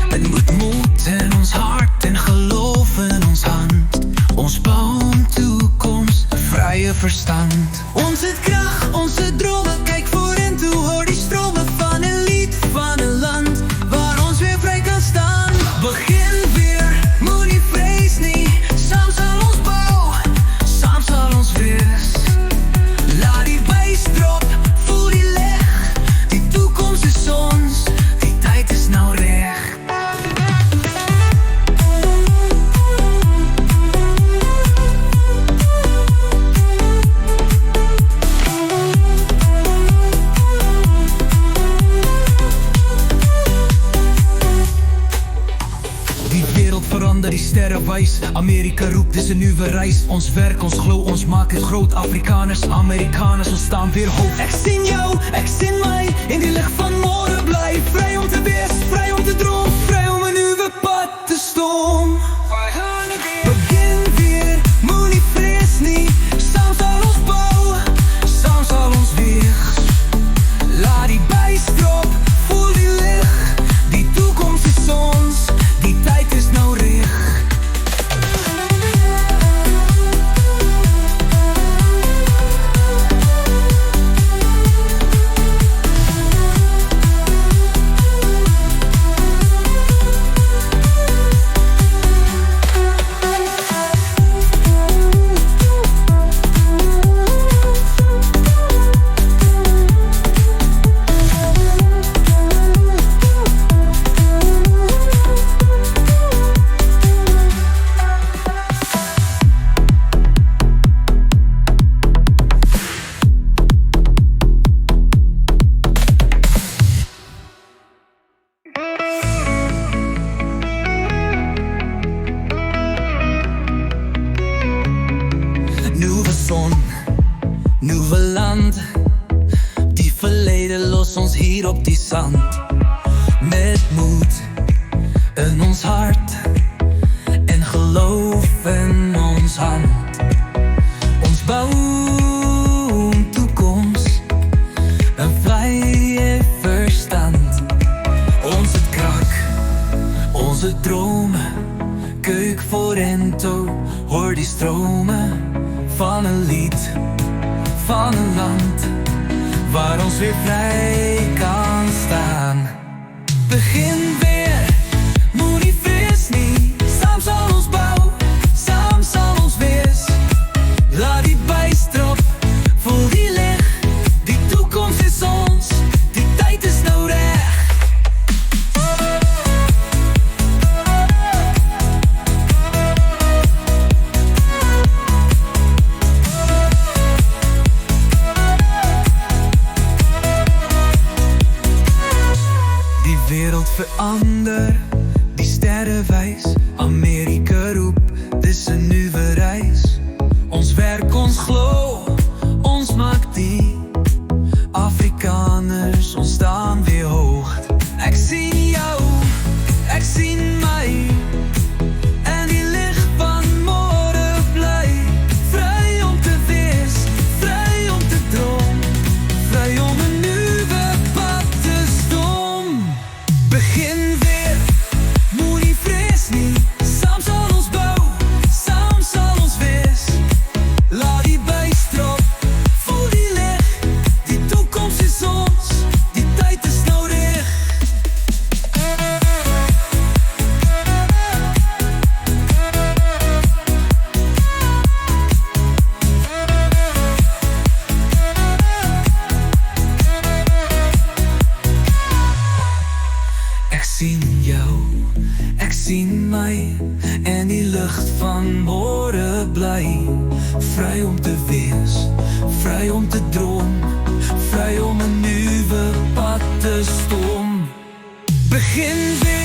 Het moet moed in ons hart en geloof in ons hand. Ons bouwen toekomst, vrije verstand. Onze kracht, onze dromen, kijk voor en toe, hoor die stromen van een lied, van een land waar ons weer vrij kan staan. Begin weer, moet niet vrees niet, samen zal ons bouw, samen zal ons wees. Laat die bijstrop, voel die leg, die toekomst is ons, die tijd is nou recht. Verander die sterren wijs. Amerika roept, dit is een nieuwe reis. Ons werk, ons glow, ons maakt het groot. Afrikaners, Amerikaners, ons staan weer hoog. Ik zie jou, ik zie mij, in die licht van morgen blij. Vrij om te wees, vrij om te dromen, vrij om een nieuwe pad te stoom. Begin weer, moet niet vrees niet, samen zal ons bouwen, samen zal ons weer. Laat die bijstrop, voel die licht, die toekomst is ons, die tijd is nou recht. Nieuwe land, die verleden los ons hier op die zand. Met moed in ons hart en geloof in ons hand. Ons bouwen toekomst, een vrije verstand. Onze krak, onze dromen, keuk voor en toe, hoor die stromen van een lied, van een land waar ons weer vrij kan staan. Begin weer, moet niet vrees niet, samen zal ons bouwen, samen zal ons wees. Laat die bijstrop, voel die licht, die toekomst is ons, die tijd is nou recht. Wereld verander, die sterren wijs. Amerika roept, dit is een nieuwe reis. Ons werk, ons glow, ons maakt die. Afrikaners, ons staan weer hoog. Ik zie jou, ik zie mij, en die licht van morgen blij. Vrij om te wees, vrij om te dromen, vrij om een nieuwe pad te stoom. Begin weer, moet niet vrees niet, samen zal ons bouwen, samen zal ons wees. Laat die bijstrop, voel die licht, die toekomst is ons, die tijd is nou recht. Ik zie jou, ik zie mij, en die lucht van morgen blij. Vrij om te wees, vrij om te dromen, vrij om een nieuwe pad te stoom. Begin weer.